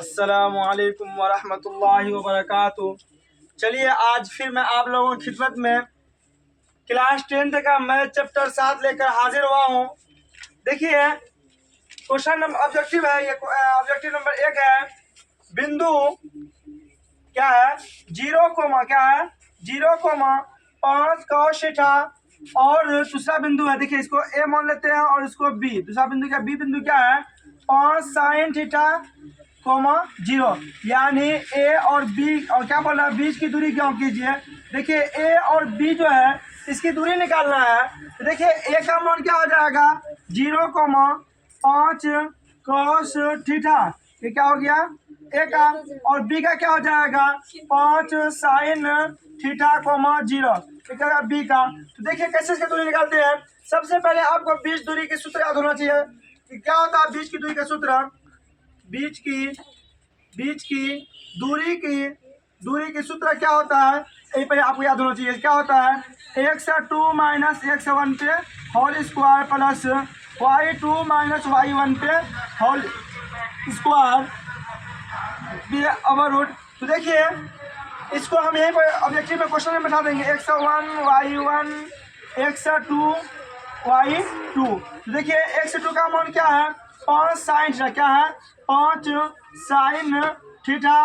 अस्सलामुअलैकुम वरहमतुल्लाहि वबरकातुहू। चलिए आज फिर मैं आप लोगों की खिदमत में क्लास 10th का मैथ चैप्टर 7 लेकर हाजिर हुआ हूँ। देखिए क्वेश्चन नंबर ऑब्जेक्टिव है, ये ऑब्जेक्टिव नंबर 1 है। बिंदु क्या है, 0, क्या है 0,5 cos थीटा और दूसरा बिंदु है, देखिए इसको ए मान लेते हैं और इसको बी। दूसरा बिंदु क्या, बी बिंदु क्या है 5 sin थीटा, 0, यानी ए और बी, और क्या बोल रहा है बीच की दूरी क्यों कीजिए। देखिए ए और बी जो है इसकी दूरी निकालना है। तो देखिए ए का मान क्या हो जाएगा 0,5 cos थीटा, ये क्या हो गया ए का, और बी का क्या हो जाएगा 5 sin थीटा, 0, ये क्या होगा बी का। तो देखिए कैसे इसकी दूरी निकालते हैं। सबसे पहले आपको बीच दूरी के सूत्र याद होना चाहिए कि क्या होता है बीच की दूरी का सूत्र। बीच की दूरी की सूत्र क्या होता है, यही पहले आपको याद होना चाहिए। क्या होता है x2 माइनस x1 पे whole square plus y2 minus y1 पे होल स्क्वायर ओवर रूट। तो देखिए इसको हम यहीं पर ऑब्जेक्टिव में क्वेश्चन में बैठा देंगे x1 y1 x2 y2। तो देखिए x2 का मान क्या है 5 sin थीटा, क्या है 5 sin थीटा,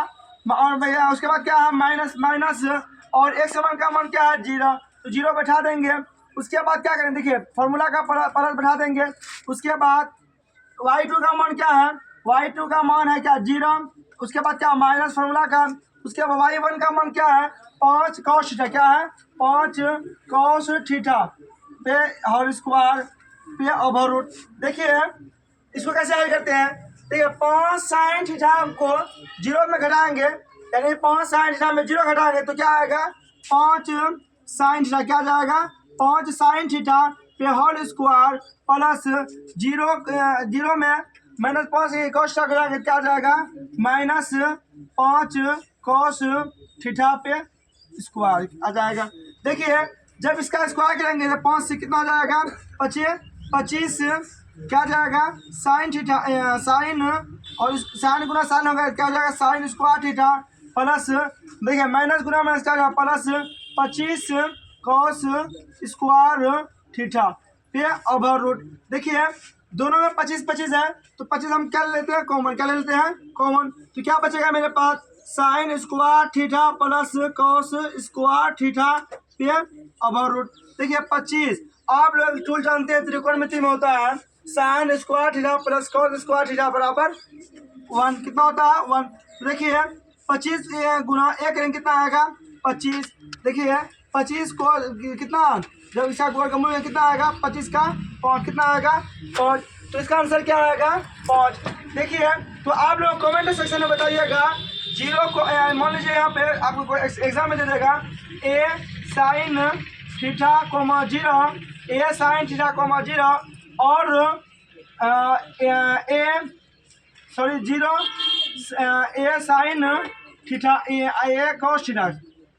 और भैया उसके बाद क्या है माइनस और x1 का मान क्या है 0, तो 0 बैठा देंगे। उसके बाद क्या करें, देखिए फॉर्मूला का परत बैठा देंगे। उसके बाद y2 का मान क्या है, y2 का मान है क्या 0, उसके बाद क्या माइनस फॉर्मूला का। उसके बाद y1 का मान क्या है 5 cos थीटा, क्या है 5 cos थीटा पे होल स्क्वायर पे ओवर रूट। देखिए इसको कैसे हल करते हैं, देखिए 5 sin थीटा को 0 में घटाएंगे, यानी 5 sin थीटा में 0 घटाएंगे तो क्या आएगा 5 sin थीटा, क्या जाएगा 5 sin थीटा पे होल स्क्वायर प्लस 0 में माइनस 5 cos थीटा घटाएंगे क्या जाएगा माइनस 5 cos थीटा पे स्क्वायर आ जाएगा। देखिए जब इसका स्क्वायर करेंगे तो 5 से कितना आ जाएगा 25 क्या जाएगा साइन थीटा, साइन और साइन गुना साइन होगा क्या हो जाएगा साइन स्क्वायर थीटा प्लस, देखिए माइनस गुना माइनस क्या जाएगा प्लस 25 cos स्क्वायर थीटा पे ओवर रूट। देखिए दोनों में 25 है तो 25 हम क्या लेते हैं कॉमन, क्या ले लेते हैं कॉमन, तो क्या बचेगा मेरे पास sine square theta plus cos square theta पे ओवर रूट। देखिए 25, आप लोग टूल जानते हैं त्रिकोणमिति में होता है sign square theta plus cos square theta बराबर 1, कितना होता है 1। तो देखिए 25 गुना 1 करेंगे कितना आएगा 25। देखिए 25 को कितना जब इसका गोल का मूल्य कितना आएगा 25 का 5, कितना आएगा 5, तो इसका आंसर क्या आएगा 5। देखिए तो आप लोग कमेंट सेक्शन में बताइएगा 0 को मान लीजिए यहाँ पे आपको एग्जाम में दे देगा ए साइन थीटा 0, ए साइन थीटा 0 और ए साइन थीटा ए cos थीटा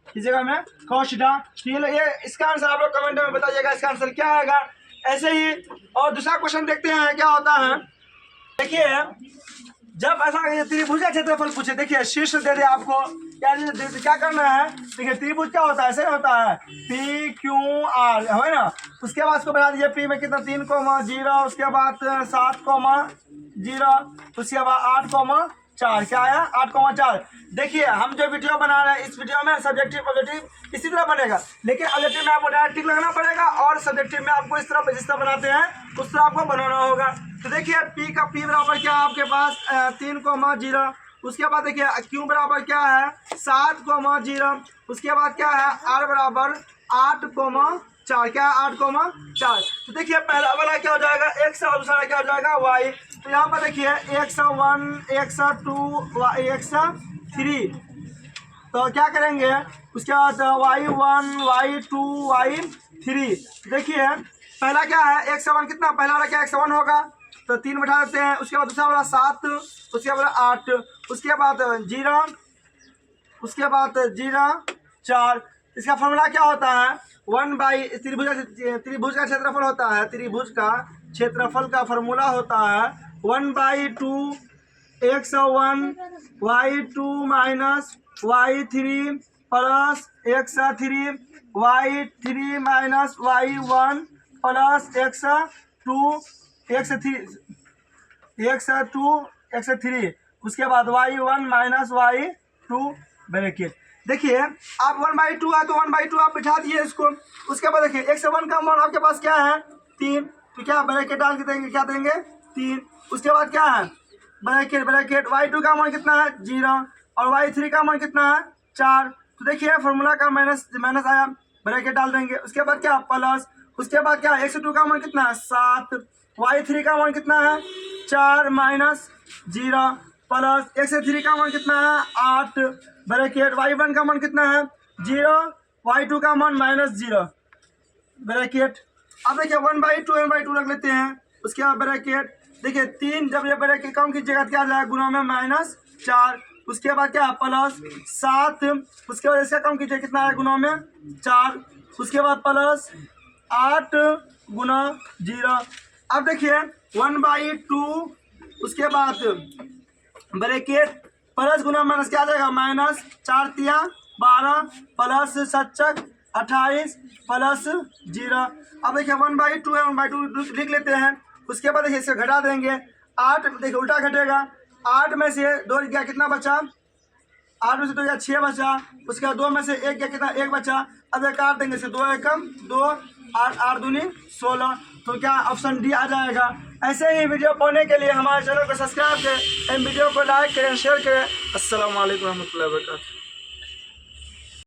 की जगह में cos थीटा। ये इसका आंसर आप लोग कमेंट में बताइएगा इसका आंसर क्या आएगा। ऐसे ही और दूसरा क्वेश्चन देखते हैं क्या होता है। देखिए जब ऐसा त्रिभुज का क्षेत्रफल पूछे, देखिए शीर्ष दे दे आपको क्या करना है। देखिए त्रिभुज क्या होता है ऐसे होता है पी क्यू आर है ना। उसके बाद उसको बता दीजिए पी में कितना 3,0, उसके बाद 7,0, उसके बाद 8,4, क्या आया 8,4। देखिए हम जो वीडियो बना रहे हैं इस वीडियो में सब्जेक्टिव ऑब्जेक्टिव इसी तरह बनेगा, लेकिन ऑब्जेक्टिव में आपको डायरेक्ट टिक लगना पड़ेगा और सब्जेक्टिव में आपको इस तरह जिस तरह बनाते हैं उस तरह आपको बनाना होगा। तो देखिए पी बराबर क्या है आपके पास 3,0, उसके बाद देखिए क्यू बराबर क्या है 7,0, उसके बाद क्या है आर बराबर 8,4, क्या है 8,4। तो देखिए पहला वाला क्या हो जाएगा x और दूसरा क्या हो जाएगा y। तो यहाँ पर देखिए x1 x2 x3, तो क्या करेंगे उसके बाद y1 y2 y3। देखिए पहला क्या है x1 कितना, पहला वाला क्या x1 होगा तो 3 बैठा देते हैं, उसके बाद दूसरा वाला 7, उसके बाद 8, उसके बाद 0, उसके बाद 4। इसका फॉर्मूला क्या होता है 1 त्रिभुज का क्षेत्रफल होता है, त्रिभुज का क्षेत्रफल का फॉर्मूला होता है 1/2 x1 y2 minus y3 plus x3 y3 minus y1 plus x2 उसके बाद y1 माइनस y2 ब्रैकेट। देखिए आप 1/2 है तो 1/2 आप बिठा दिए इसको। उसके बाद देखिए x1 का मान आपके पास क्या है 3, तो क्या ब्रैकेट डाल के देंगे, क्या देंगे 3। उसके बाद क्या है ब्रैकेट y2 का मान कितना है 0 और y3 का मान कितना है 4। तो देखिए फॉर्मूला का माइनस आया, ब्रैकेट डाल देंगे। उसके बाद क्या प्लस, उसके बाद क्या x2 का मान कितना है 7, y3 का मान कितना है 4 माइनस 0 प्लस x3 का मान कितना है 8 ब्रैकेट, y1 का मान कितना है 0, y2 का मान -0 ब्रैकेट। अब देखिए 1/2 रख लेते हैं। उसके बाद ब्रैकेट देखिए 3, जब ये ब्रैकेट कम कीजिएगा क्या आ जाएगा गुना में -4। उसके बाद क्या प्लस 7, उसके बाद इसका कम कीजिए कितना है गुना में 4। उसके बाद प्लस 8 गुना 0। अब देखिए 1/2 उसके बाद ब्रैकेट प्लस गुना माइनस क्या आ जाएगा -4 तिया 12 प्लस 7 28 प्लस 0। अब देखिए 1/2 है, 1/2 लिख लेते हैं। उसके बाद देखिए इसे घटा देंगे 8, देखिए उल्टा घटेगा 8 में से 2 गया कितना बचा, 8 में से 2 गया 6 बचा। उसके बाद 2 में से 1 गया कितना 1 बचा। अब ये काट देंगे इसे 2 एकम 2 8 8 दूनी 16, तो क्या ऑप्शन डी आ जाएगा। ऐसे ही वीडियो पाने के लिए हमारे चैनल को सब्सक्राइब करें, वीडियो को लाइक करें, शेयर करें। अस्सलाम वालेकुम रहमतुल्लाहि व बरकातहू।